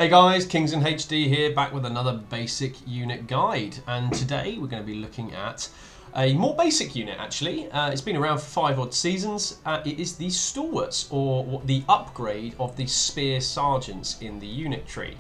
Hey guys, KingzinHD here, back with another basic unit guide, and today we're going to be looking at a more basic unit actually. It's been around for 5 odd seasons. It is the Stalwarts, or the upgrade of the Spear Sergeants in the unit tree.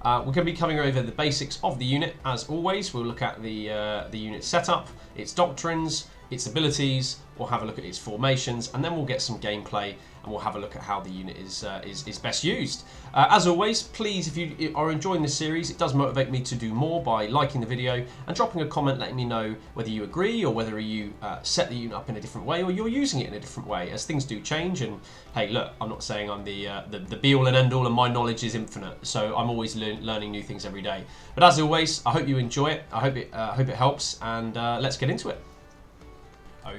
We're going to be covering over the basics of the unit. As always, we'll look at the unit setup, its doctrines, its abilities, we'll have a look at its formations, and then we'll get some gameplay and we'll have a look at how the unit is best used. As always, please, if you are enjoying this series, it does motivate me to do more by liking the video and dropping a comment letting me know whether you agree or whether you set the unit up in a different way or you're using it in a different way, as things do change. And hey, look, I'm not saying I'm the be-all and end-all and my knowledge is infinite, so I'm always learning new things every day. But as always, I hope you enjoy it, I hope it helps, and let's get into it.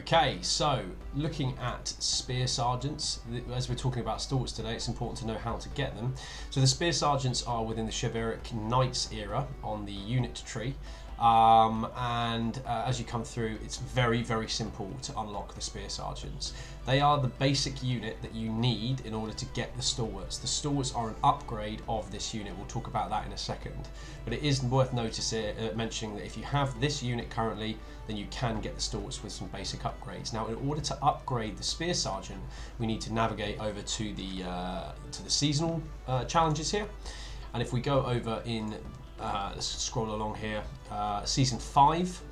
Okay, so looking at Spear Sergeants, as we're talking about Stalwarts today, it's important to know how to get them. So the Spear Sergeants are within the Chivalric Knights era on the unit tree, and as you come through, it's very, very simple to unlock the Spear Sergeants. They are the basic unit that you need in order to get the Stalwarts. The Stalwarts are an upgrade of this unit. We'll talk about that in a second. But it is worth mentioning that if you have this unit currently, then you can get the Stalwarts with some basic upgrades. Now, in order to upgrade the Spear Sergeant, we need to navigate over to the seasonal challenges here. And if we go over in, let's scroll along here, Season 5.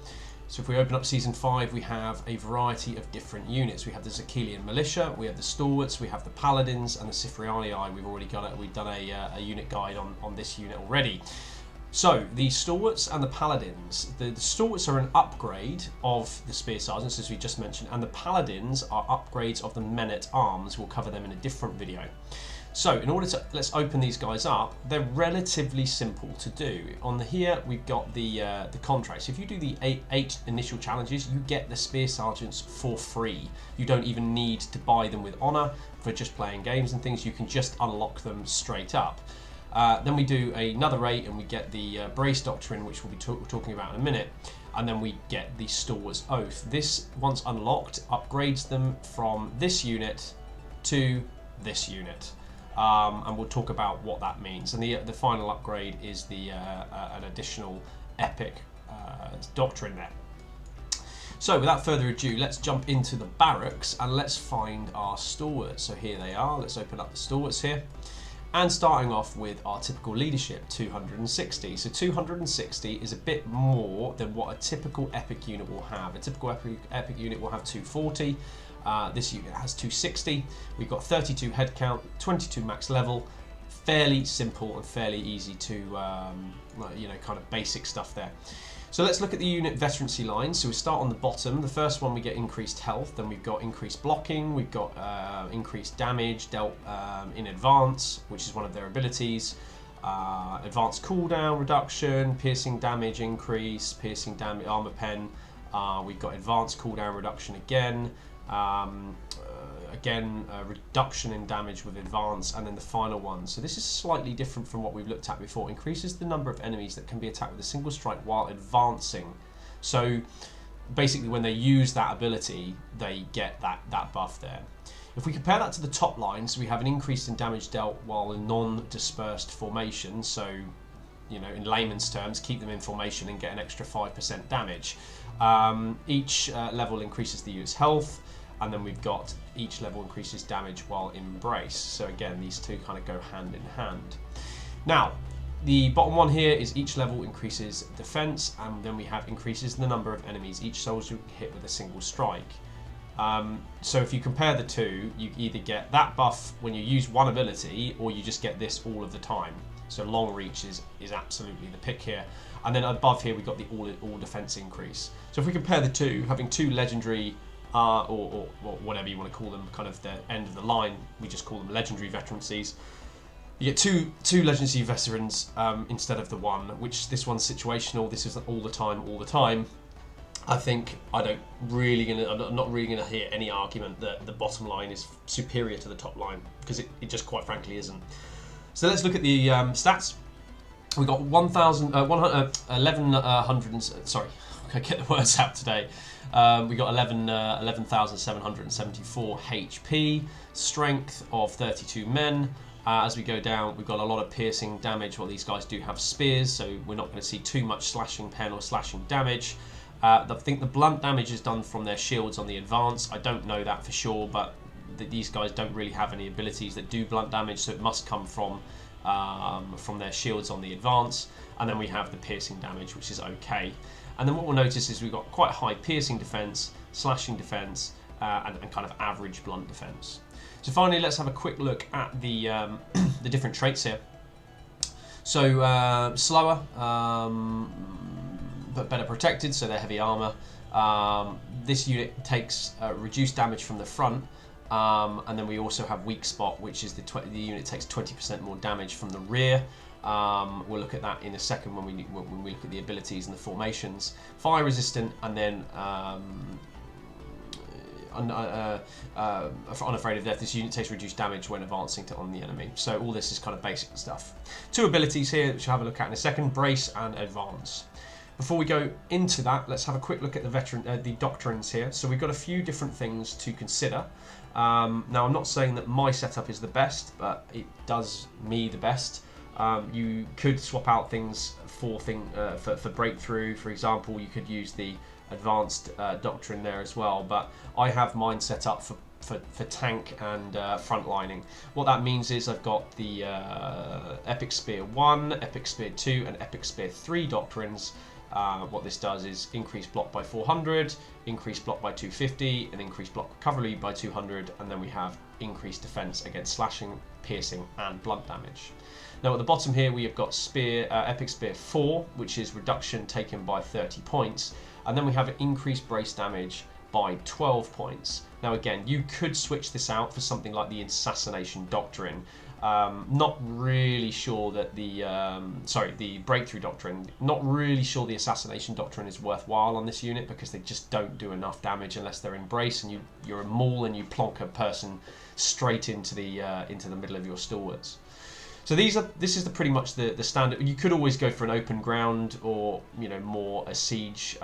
So if we open up Season 5, we have a variety of different units. We have the Symmachean Militia, we have the Stalwarts, we have the Paladins, and the Sifrianii. We've already got it. We've done a unit guide on this unit already. So the Stalwarts and the Paladins. The Stalwarts are an upgrade of the Spear Sergeants, as we just mentioned, and the Paladins are upgrades of the Men-at-Arms. We'll cover them in a different video. So in order to, let's open these guys up. They're relatively simple to do. On here we've got the contracts. If you do the eight initial challenges, you get the Spear Sergeants for free. You don't even need to buy them with honor for just playing games and things. You can just unlock them straight up. Then we do another 8 and we get the Brace Doctrine, which we'll be talking about in a minute, and then we get the Stalwart's Oath. This, once unlocked, upgrades them from this unit to this unit, and we'll talk about what that means. And the final upgrade is the an additional epic doctrine there. So without further ado, let's jump into the barracks and let's find our Stalwarts. So here they are. Let's open up the Stalwarts here. And starting off with our typical leadership, 260. So 260 is a bit more than what a typical epic unit will have. A typical epic unit will have 240. This unit has 260. We've got 32 head count, 22 max level. Fairly simple and fairly easy to, you know, kind of basic stuff there. So let's look at the unit veterancy lines. So we start on the bottom. The first one, we get increased health, then we've got increased blocking, we've got increased damage dealt in advance, which is one of their abilities, advanced cooldown reduction, piercing damage increase, piercing damage armor pen, we've got advanced cooldown reduction again, reduction in damage with advance, and then the final one. So this is slightly different from what we've looked at before. Increases the number of enemies that can be attacked with a single strike while advancing. So basically when they use that ability, they get that buff there. If we compare that to the top line, so we have an increase in damage dealt while in non-dispersed formation. So, you know, in layman's terms, keep them in formation and get an extra 5% damage. Each level increases the unit's health, and then we've got each level increases damage while in brace. So again, these two kind of go hand in hand. Now, the bottom one here is each level increases defense, and then we have increases the number of enemies each soldier can hit with a single strike. So if you compare the two, you either get that buff when you use one ability, or you just get this all of the time. So long reach is absolutely the pick here. And then above here, we've got the all defense increase. So if we compare the two, having two legendary or whatever you want to call them, kind of the end of the line, we just call them legendary veterancies. You get two legendary veterans instead of the one, which this one's situational. This is all the time. I think I'm not really gonna hear any argument that the bottom line is superior to the top line, because it just quite frankly isn't. So let's look at the stats. We've got 1100. Sorry, I get the words out today. We got 11,774 HP, strength of 32 men, As we go down, we've got a lot of piercing damage. Well, these guys do have spears, so we're not going to see too much slashing pen or slashing damage. I think the blunt damage is done from their shields on the advance. I don't know that for sure, but these guys don't really have any abilities that do blunt damage, so it must come from their shields on the advance. And then we have the piercing damage, which is okay. And then what we'll notice is we've got quite high piercing defense, slashing defense, and kind of average blunt defense. So finally, let's have a quick look at the the different traits here. So slower, but better protected, so they're heavy armor. This unit takes reduced damage from the front, and then we also have weak spot, which is the unit takes 20% more damage from the rear. We'll look at that in a second when we look at the abilities and the formations. Fire resistant, and then unafraid of death. This unit takes reduced damage when advancing on the enemy. So all this is kind of basic stuff. Two abilities here, which we'll have a look at in a second: brace and advance. Before we go into that, let's have a quick look at the doctrines here. So we've got a few different things to consider. Now, I'm not saying that my setup is the best, but it does me the best. You could swap out things for breakthrough. For example, you could use the advanced doctrine there as well, but I have mine set up for tank and frontlining. What that means is I've got the Epic Spear 1, Epic Spear 2 and Epic Spear 3 doctrines. What this does is increase block by 400, increase block by 250, and increase block recovery by 200, and then we have increased defense against slashing, piercing and blunt damage. Now at the bottom here we have got Epic Spear 4, which is reduction taken by 30 points, and then we have increased brace damage by 12 points. Now again, you could switch this out for something like the Assassination Doctrine. Not really sure that the Breakthrough Doctrine, not really sure the Assassination Doctrine is worthwhile on this unit, because they just don't do enough damage unless they're in brace, and you're a maul and you plonk a person straight into the middle of your stalwarts. So this is pretty much the standard. You could always go for an open ground, or more a siege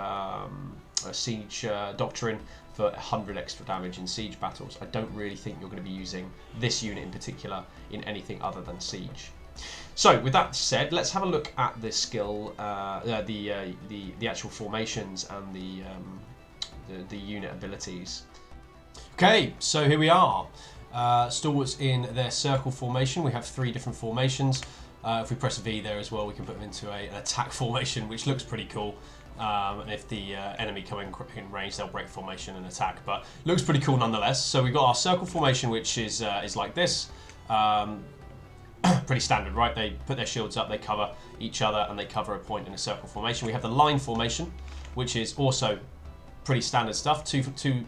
doctrine for 100 extra damage in siege battles. I don't really think you're going to be using this unit in particular in anything other than siege. So with that said, let's have a look at the skill, the actual formations and the unit abilities. Okay, so here we are. Stalwarts in their circle formation. We have 3 different formations. If we press V there as well, we can put them into an attack formation, which looks pretty cool. And if the enemy come in range, they'll break formation and attack, but looks pretty cool nonetheless. So we've got our circle formation, which is like this. Pretty standard, right? They put their shields up, they cover each other, and they cover a point in a circle formation. We have the line formation, which is also pretty standard stuff. Two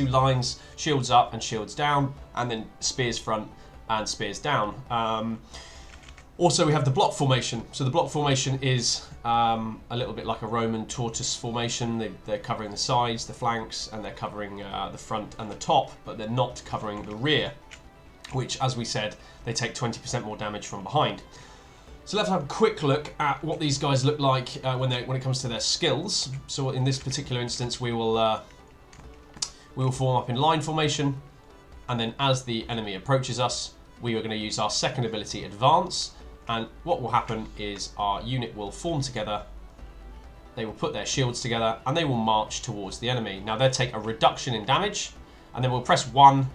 lines, shields up and shields down, and then spears front and spears down. Also, we have the block formation. So the block formation is a little bit like a Roman tortoise formation. They're covering the sides, the flanks, and they're covering the front and the top, but they're not covering the rear, which, as we said, they take 20% more damage from behind. So let's have a quick look at what these guys look like when it comes to their skills. So in this particular instance, we will form up in line formation, and then as the enemy approaches us, we are going to use our second ability, Advance. And what will happen is our unit will form together, they will put their shields together, and they will march towards the enemy. Now they'll take a reduction in damage, and then we'll press 1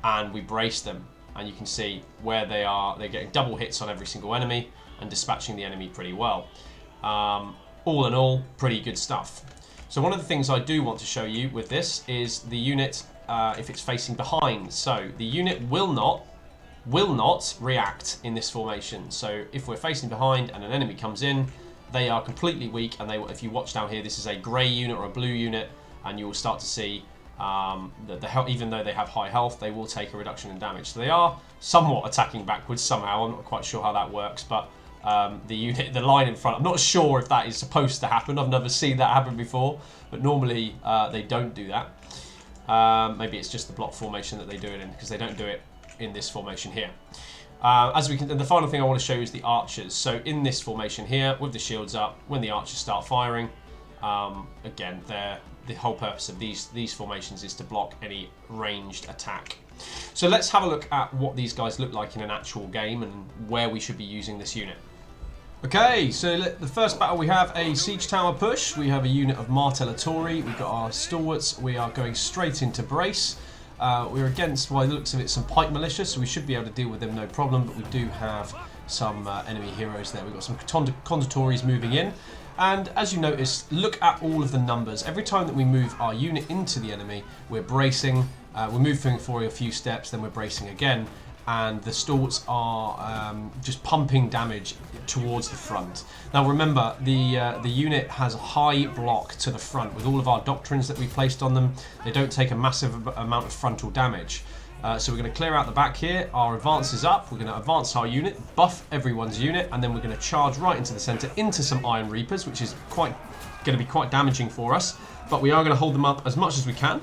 and we brace them. And you can see where they are, they're getting double hits on every single enemy and dispatching the enemy pretty well. All in all, pretty good stuff. So one of the things I do want to show you with this is the unit, if it's facing behind. So the unit will not react in this formation. So if we're facing behind and an enemy comes in, they are completely weak, and if you watch down here, this is a grey unit or a blue unit, and you will start to see that even though they have high health, they will take a reduction in damage. So they are somewhat attacking backwards somehow. I'm not quite sure how that works, but the line in front, I'm not sure if that is supposed to happen. I've never seen that happen before, but normally they don't do that. Maybe it's just the block formation that they do it in, because they don't do it in this formation here. And the final thing I want to show you is the archers. So in this formation here, with the shields up, when the archers start firing, again, the whole purpose of these formations is to block any ranged attack So let's have a look at what these guys look like in an actual game and where we should be using this unit. Okay, so the first battle we have a siege tower push. We have a unit of Martellatori. We've got our stalwarts. We are going straight into brace. We're against, by the looks of it, some pike militia, so we should be able to deal with them no problem, but we do have some enemy heroes there. We've got some Conditories moving in. And as you notice, look at all of the numbers. Every time that we move our unit into the enemy, we're bracing, we're moving for a few steps, then we're bracing again. And the stalwarts are just pumping damage towards the front. Now remember, the unit has a high block to the front with all of our doctrines that we placed on them. They don't take a massive amount of frontal damage. So we're going to clear out the back here. Our advance is up. We're going to advance our unit, buff everyone's unit, and then we're going to charge right into the centre into some Iron Reapers, which is going to be quite damaging for us. But we are going to hold them up as much as we can.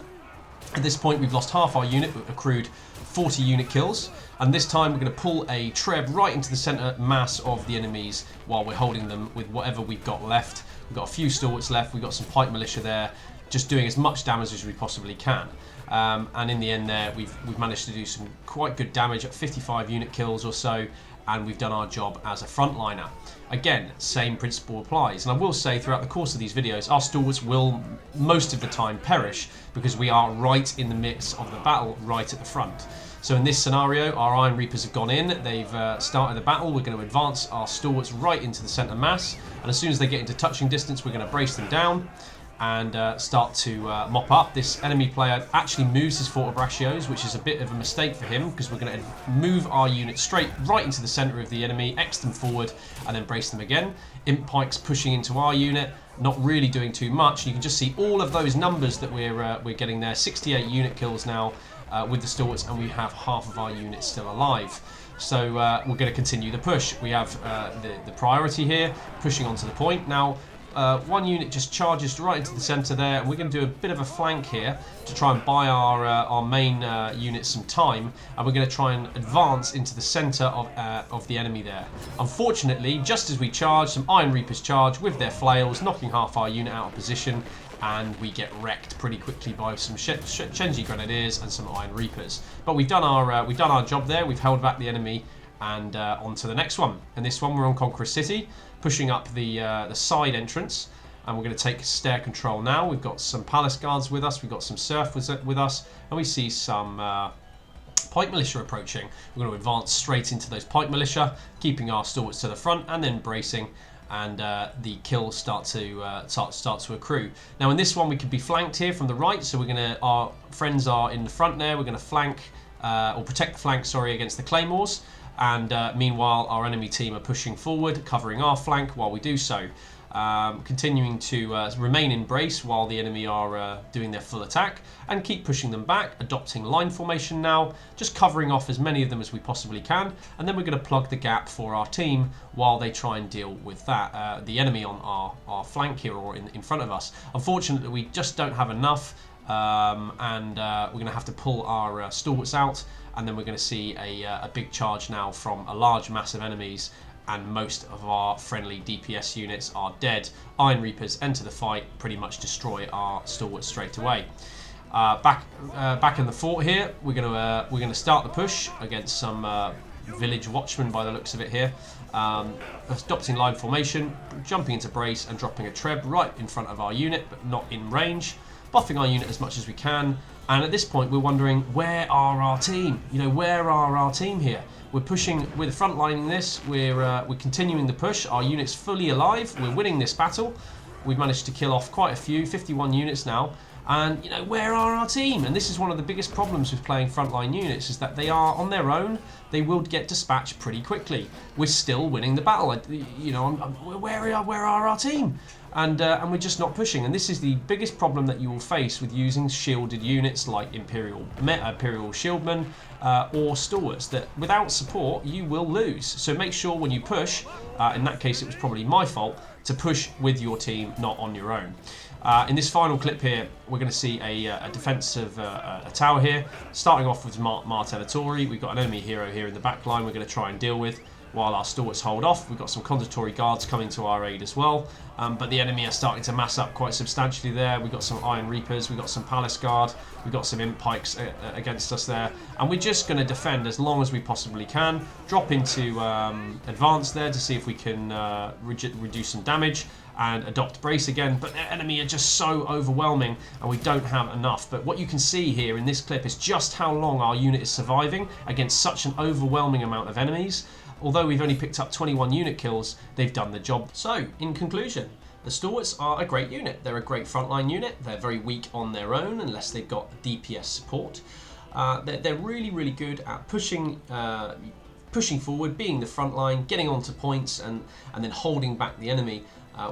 At this point, we've lost half our unit, but accrued 40 unit kills, and this time we're going to pull a treb right into the centre mass of the enemies while we're holding them with whatever we've got left. We've got a few stalwarts left, we've got some pike militia there, just doing as much damage as we possibly can. And in the end there, we've managed to do some quite good damage at 55 unit kills or so, and we've done our job as a frontliner. Again, same principle applies, and I will say throughout the course of these videos, our stalwarts will most of the time perish because we are right in the mix of the battle, right at the front. So in this scenario, our Iron Reapers have gone in, they've started the battle. We're going to advance our stalwarts right into the centre mass, and as soon as they get into touching distance, we're going to brace them down and start to mop up. This enemy player actually moves his Fortibraccios, which is a bit of a mistake for him because we're going to move our unit straight right into the centre of the enemy, X them forward, and then brace them again. Imp Pikes pushing into our unit, not really doing too much. You can just see all of those numbers that we're getting there. 68 unit kills now with the stalwarts, and we have half of our units still alive. So we're going to continue the push. We have the priority here, pushing onto the point. Now, one unit just charges right into the centre there, and we're going to do a bit of a flank here to try and buy our main unit some time, and we're going to try and advance into the centre of the enemy there. Unfortunately, just as we charge, some Iron Reapers charge with their flails, knocking half our unit out of position, and we get wrecked pretty quickly by some Shenji Grenadiers and some Iron Reapers. But we've done our job there. We've held back the enemy, and on to the next one. And this one, we're on Conqueror City, pushing up the side entrance, and we're going to take stair control now. We've got some palace guards with us, we've got some serf with us, and we see some pike militia approaching. We're going to advance straight into those pike militia, keeping our stalwarts to the front, and then bracing, and the kills start to accrue. Now in this one, we could be flanked here from the right, so our friends are in the front there. We're going to flank or protect the flank, sorry, against the claymores. And meanwhile, our enemy team are pushing forward, covering our flank while we do so. Continuing to remain in brace while the enemy are doing their full attack, and keep pushing them back, adopting line formation now, just covering off as many of them as we possibly can, and then we're going to plug the gap for our team while they try and deal with that, the enemy on our flank here or in front of us. Unfortunately, we just don't have enough, and we're going to have to pull our stalwarts out, and then we're going to see a big charge now from a large mass of enemies, and most of our friendly DPS units are dead. Iron Reapers enter the fight, pretty much destroy our stalwarts straight away. Back in the fort here, we're going to start the push against some village watchmen by the looks of it here. Adopting line formation, jumping into brace and dropping a treb right in front of our unit, but not in range. Buffing our unit as much as we can, and at this point we're wondering, where are our team? You know, where are our team here? We're pushing, we're frontlining this, we're continuing the push, our unit's fully alive, we're winning this battle. We've managed to kill off quite a few, 51 units now, and you know, where are our team? And this is one of the biggest problems with playing frontline units, is that they are on their own, they will get dispatched pretty quickly. We're still winning the battle, you know, where are our team? And we're just not pushing, and this is the biggest problem that you will face with using shielded units like Imperial Shieldmen or Stalwarts, that without support you will lose. So make sure when you push, in that case it was probably my fault, to push with your team, not on your own. In this final clip here, we're going to see a defense of a tower here, starting off with Martellatori. We've got an enemy hero here in the back line we're going to try and deal with. while our Stalwarts hold off. We've got some Conqueror guards coming to our aid as well, but the enemy are starting to mass up quite substantially there. We've got some Iron Reapers, we've got some Palace Guard, we've got some Imp Pikes against us there, and we're just going to defend as long as we possibly can. Drop into advance there to see if we can reduce some damage, and adopt brace again, but the enemy are just so overwhelming and we don't have enough. But what you can see here in this clip is just how long our unit is surviving against such an overwhelming amount of enemies. Although we've only picked up 21 unit kills, they've done the job. So, in conclusion, the Stalwarts are a great unit. They're a great frontline unit. They're very weak on their own unless they've got DPS support. They're really, really good at pushing forward, being the front line, getting onto points, and then holding back the enemy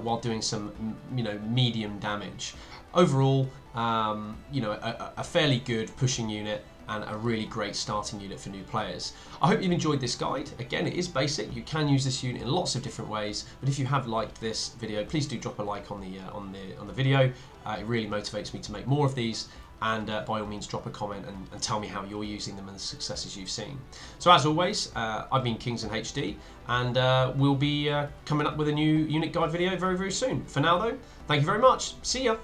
while doing some, medium damage. Overall, a fairly good pushing unit and a really great starting unit for new players. I hope you've enjoyed this guide. Again, it is basic. You can use this unit in lots of different ways. But if you have liked this video, please do drop a like on the video. It really motivates me to make more of these. And by all means, drop a comment and tell me how you're using them and the successes you've seen. So as always, I've been KingzinHD, and we'll be coming up with a new unit guide video very, very soon. For now, though, thank you very much. See ya.